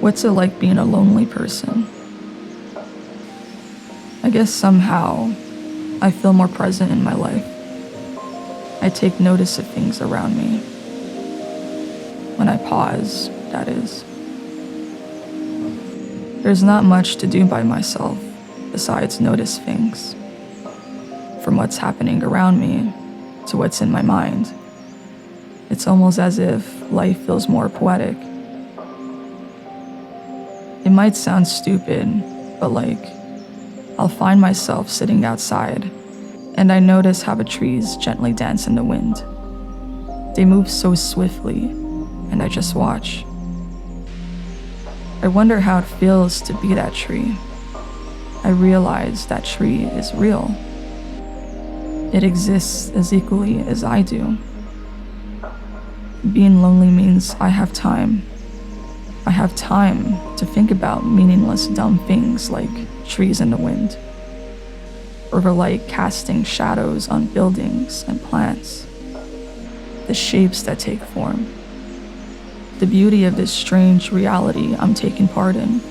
What's it like being a lonely person? I guess somehow I feel more present in my life. I take notice of things around me. When I pause, that is. There's not much to do by myself besides notice things. From what's happening around me to what's in my mind. It's almost as if life feels more poetic. It might sound stupid, but I'll find myself sitting outside, and I notice how the trees gently dance in the wind. They move so swiftly, and I just watch. I wonder how it feels to be that tree. I realize that tree is real. It exists as equally as I do. Being lonely means I have time. I have time to think about meaningless, dumb things like trees in the wind, or the light casting shadows on buildings and plants, the shapes that take form, the beauty of this strange reality I'm taking part in.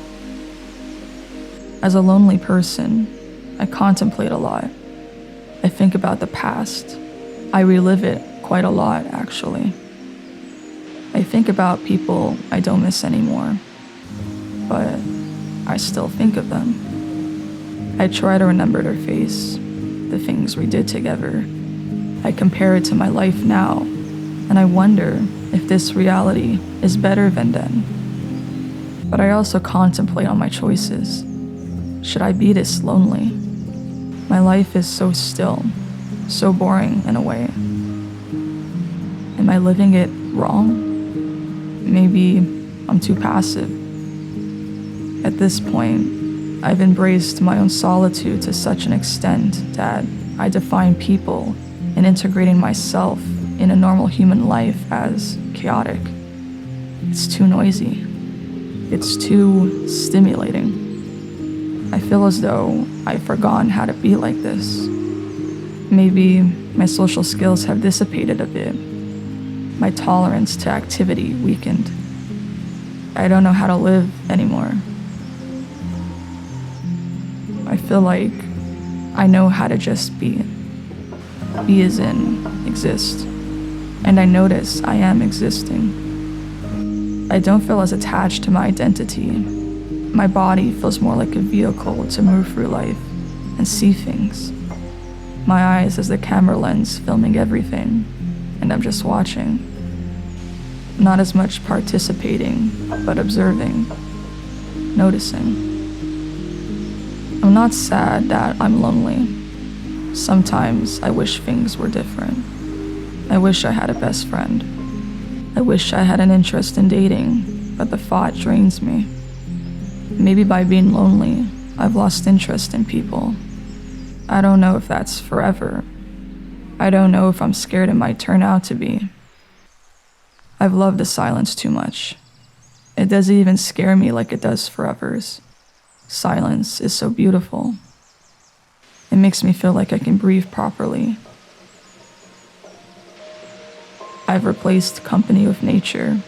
As a lonely person, I contemplate a lot. I think about the past. I relive it quite a lot, actually. I think about people I don't miss anymore, but I still think of them. I try to remember their face, the things we did together. I compare it to my life now, and I wonder if this reality is better than then. But I also contemplate on my choices. Should I be this lonely? My life is so still, so boring in a way. Am I living it wrong? Maybe I'm too passive. At this point, I've embraced my own solitude to such an extent that I define people and integrating myself in a normal human life as chaotic. It's too noisy. It's too stimulating. I feel as though I've forgotten how to be like this. Maybe my social skills have dissipated a bit. My tolerance to activity weakened. I don't know how to live anymore. I feel like I know how to just be. Be as in exist. And I notice I am existing. I don't feel as attached to my identity. My body feels more like a vehicle to move through life and see things. My eyes as the camera lens filming everything, and I'm just watching. Not as much participating, but observing, noticing. I'm not sad that I'm lonely. Sometimes I wish things were different. I wish I had a best friend. I wish I had an interest in dating, but the thought drains me. Maybe by being lonely, I've lost interest in people. I don't know if that's forever. I don't know if I'm scared it might turn out to be. I've loved the silence too much. It doesn't even scare me like it does for others. Silence is so beautiful. It makes me feel like I can breathe properly. I've replaced company with nature.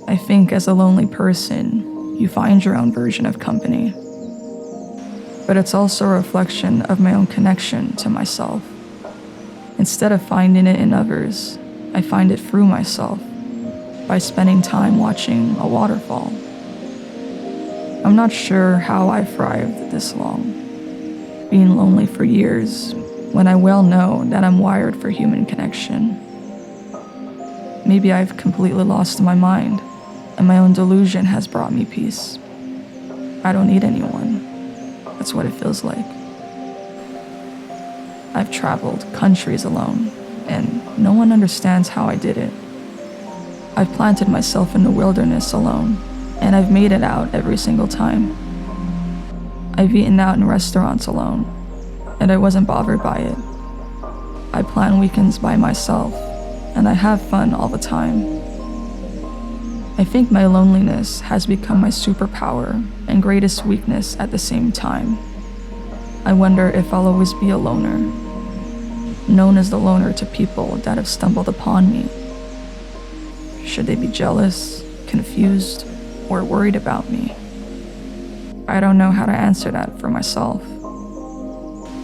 I think as a lonely person, you find your own version of company. But it's also a reflection of my own connection to myself. Instead of finding it in others, I find it through myself, by spending time watching a waterfall. I'm not sure how I thrived this long, being lonely for years, when I well know that I'm wired for human connection. Maybe I've completely lost my mind, and my own delusion has brought me peace. I don't need anyone. That's what it feels like. I've traveled countries alone, and no one understands how I did it. I've planted myself in the wilderness alone, and I've made it out every single time. I've eaten out in restaurants alone, and I wasn't bothered by it. I plan weekends by myself, and I have fun all the time. I think my loneliness has become my superpower and greatest weakness at the same time. I wonder if I'll always be a loner, known as the loner to people that have stumbled upon me. Should they be jealous, confused or worried about me? I don't know how to answer that for myself.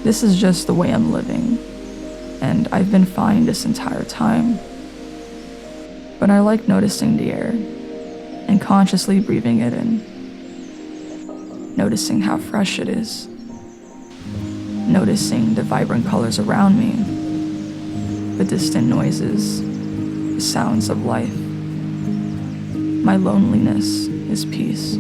This is just the way I'm living, and I've been fine this entire time. But I like noticing the air and consciously breathing it in, noticing how fresh it is, noticing the vibrant colors around me, the distant noises, the sounds of life. My loneliness is peace.